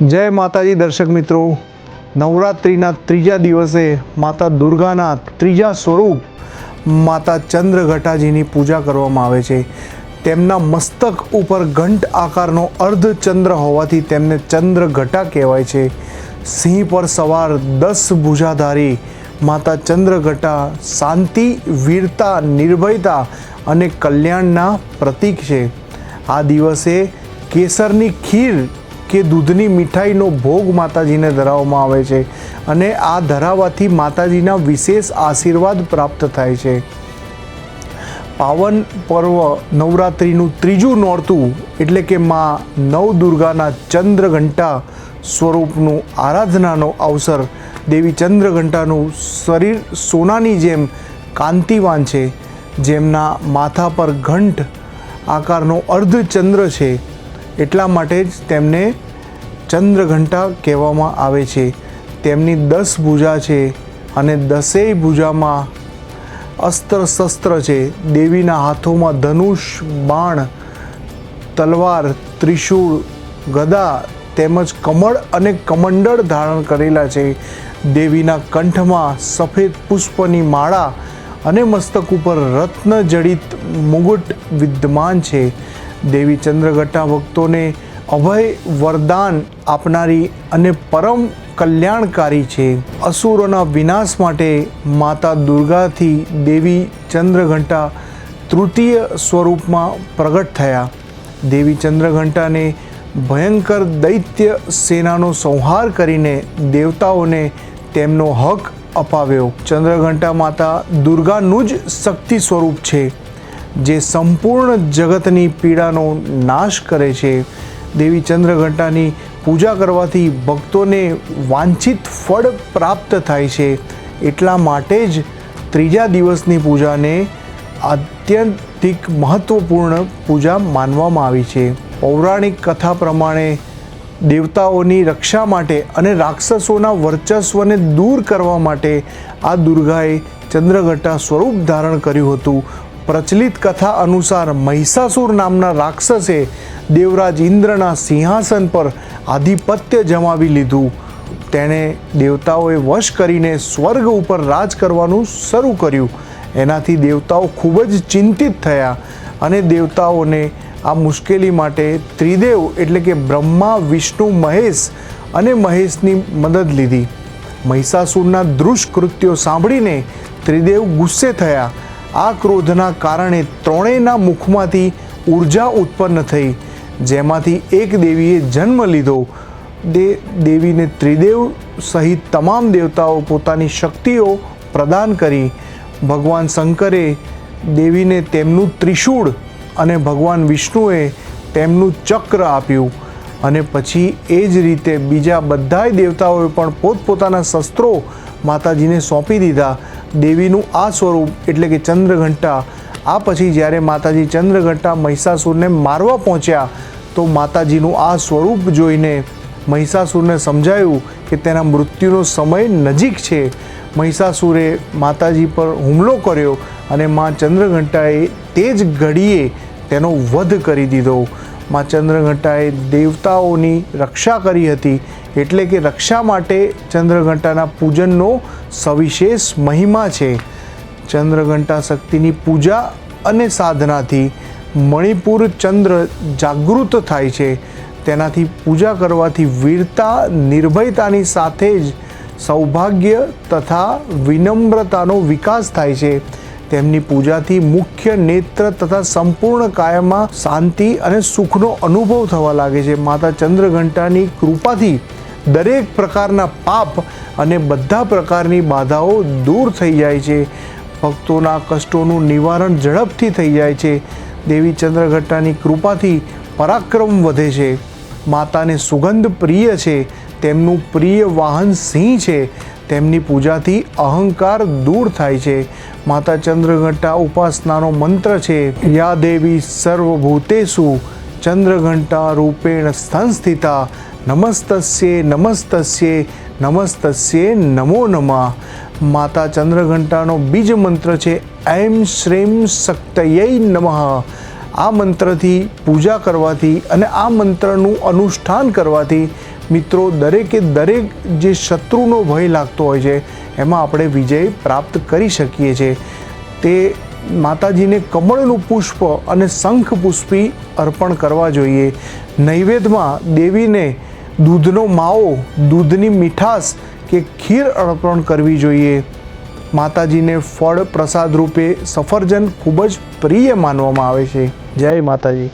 જય માતાજી દર્શક મિત્રો, નવરાત્રિના ત્રીજા દિવસે માતા દુર્ગાના ત્રીજા સ્વરૂપ માતા ચંદ્રઘટાજીની પૂજા કરવામાં આવે છે. તેમના મસ્તક ઉપર ઘંટ આકારનો અર્ધચંદ્ર હોવાથી તેમને ચંદ્રઘટા કહેવાય છે. સિંહ પર સવાર 10 ભુજાધારી માતા ચંદ્રઘટા શાંતિ, વીરતા, નિર્ભયતા અને કલ્યાણના પ્રતીક છે. આ દિવસે કેસરની ખીર કે દૂધની મીઠાઈનો ભોગ માતાજીને ધરાવવામાં આવે છે અને આ ધરાવવાથી માતાજીના વિશેષ આશીર્વાદ પ્રાપ્ત થાય છે. પાવન પર્વ નવરાત્રિનું ત્રીજું નોરતું એટલે કે માં નવદુર્ગાના ચંદ્રઘંટા સ્વરૂપનું આરાધનાનો અવસર. દેવી ચંદ્રઘંટાનું શરીર સોનાની જેમ કાંતિવાન છે. જેમના માથા પર ઘંટ આકારનો અર્ધચંદ્ર છે, એટલા માટે જ તેમને ચંદ્રઘંટા કહેવામાં આવે છે. તેમની 10 ભુજા છે અને 10 ભુજામાં અસ્ત્ર શસ્ત્ર છે. દેવીના હાથોમાં ધનુષ, બાણ, તલવાર, ત્રિશૂળ, ગદા તેમજ કમળ અને કમંડળ ધારણ કરેલા છે. દેવીના કંઠમાં સફેદ પુષ્પની માળા અને મસ્તક ઉપર રત્ન જડિત મુગટ વિદ્યમાન છે. દેવી ચંદ્રઘટા ભક્તોને અભય વરદાન આપનારી અને પરમ કલ્યાણકારી છે. અસુરોના વિનાશ માટે માતા દુર્ગાથી દેવી ચંદ્રઘંટા તૃતીય સ્વરૂપમાં પ્રગટ થયા. દેવી ચંદ્રઘંટાને ભયંકર દૈત્ય સેનાનો સંહાર કરીને દેવતાઓને તેમનો હક અપાવ્યો. ચંદ્રઘંટા માતા દુર્ગાનું જ શક્તિ સ્વરૂપ છે, જે સંપૂર્ણ જગતની પીડાનો નાશ કરે છે. દેવી ચંદ્રઘંટાની પૂજા કરવાથી ભક્તોને વાંછિત ફળ પ્રાપ્ત થાય છે. એટલા માટે જ ત્રીજા દિવસની પૂજાને આત્યંતિક મહત્વપૂર્ણ પૂજા માનવામાં આવી છે. પૌરાણિક કથા પ્રમાણે દેવતાઓની રક્ષા માટે અને રાક્ષસોના વર્ચસ્વને દૂર કરવા માટે આ દુર્ગાએ ચંદ્રઘટા સ્વરૂપ ધારણ કર્યું હતું. પ્રચલિત કથા અનુસાર મહિષાસુર નામના રાક્ષસે દેવરાજ ઇન્દ્રના સિંહાસન પર આધિપત્ય જમાવી લીધું. તેણે દેવતાઓએ વશ કરીને સ્વર્ગ ઉપર રાજ કરવાનું શરૂ કર્યું. એનાથી દેવતાઓ ખૂબ જ ચિંતિત થયા અને દેવતાઓને આ મુશ્કેલી માટે ત્રિદેવ એટલે કે બ્રહ્મા, વિષ્ણુ, મહેશ અને મહેશની મદદ લીધી. મહિષાસુરના દુષ્કૃત્યો સાંભળીને ત્રિદેવ ગુસ્સે થયા. આ ક્રોધના કારણે ત્રણેયના મુખમાંથી ઉર્જા ઉત્પન્ન થઈ, જેમાંથી એક દેવીએ જન્મ લીધો. દેવીને ત્રિદેવ સહિત તમામ દેવતાઓ પોતાની શક્તિઓ પ્રદાન કરી. ભગવાન શંકરે દેવીને તેમનું ત્રિશૂળ અને ભગવાન વિષ્ણુએ તેમનું ચક્ર આપ્યું અને પછી એ જ રીતે બીજા બધાય દેવતાઓએ પણ પોતપોતાના શસ્ત્રો માતાજીને સોંપી દીધા. દેવીનું આ સ્વરૂપ એટલે કે ચંદ્રઘંટા. આ પછી જ્યારે માતાજી ચંદ્રઘંટા મહિષાસુરને મારવા પહોંચ્યા તો માતાજીનું આ સ્વરૂપ જોઈને મહિષાસુરને સમજાયું કે તેના મૃત્યુનો સમય નજીક છે. મહિષાસુરે માતાજી પર હુમલો કર્યો અને મા ચંદ્રઘંટાએ તે જ ઘડીએ તેનો વધ કરી દીધો. મા ચંદ્રઘંટાએ દેવતાઓની રક્ષા કરી હતી, એટલે કે રક્ષા માટે ચંદ્રઘંટાના પૂજનનો સવિશેષ મહિમા છે. ચંદ્રઘંટા શક્તિની પૂજા અને સાધનાથી મણિપુર ચંદ્ર જાગૃત થાય છે. તેનાથી પૂજા કરવાથી વીરતા, નિર્ભયતાની સાથે જ સૌભાગ્ય તથા વિનમ્રતાનો વિકાસ થાય છે. તેમની પૂજાથી મુખ્ય નેત્ર તથા સંપૂર્ણ કાયમાં શાંતિ અને સુખનો અનુભવ થવા લાગે છે. માતા ચંદ્રઘંટાની કૃપાથી દરેક પ્રકારના પાપ અને બધા પ્રકારની બાધાઓ દૂર થઈ જાય છે. ભક્તોના કષ્ટોનું નિવારણ ઝડપથી થઈ જાય છે. દેવી ચંદ્રઘંટાની કૃપાથી પરાક્રમ વધે છે. માતાને સુગંધ પ્રિય છે. તેમનું પ્રિય વાહન સિંહ છે. તેમની પૂજાથી અહંકાર દૂર થાય છે. માતા ચંદ્રઘંટા ઉપાસનાનો મંત્ર છે, યા દેવી સર્વભૂતેષુ ચંદ્રઘંટા રૂપેણ સંસ્થિતા નમસ્તસ્યે નમસ્તસ્યે નમસ્તસ્યે નમો નમઃ. માતા ચંદ્રઘંટાનો બીજ મંત્ર છે એમ શ્રીમ શક્તયૈ નમઃ. આ મંત્રથી પૂજા કરવાથી અને આ મંત્રનું અનુષ્ઠાન કરવાથી મિત્રો દરેકે દરેક જે શત્રુનો ભય લાગતો હોય છે એમાં આપણે વિજય પ્રાપ્ત કરી શકીએ છીએ. તે માતાજીને કમળનું પુષ્પ અને શંખ પુષ્પી અર્પણ કરવા જોઈએ. નૈવેદ્યમાં દેવીને દૂધનો માવો, દૂધની મીઠાશ કે ખીર અર્પણ કરવી જોઈએ. માતાજીને ફળ પ્રસાદ રૂપે સફરજન ખૂબ જ પ્રિય માનવામાં આવે છે. જય માતાજી.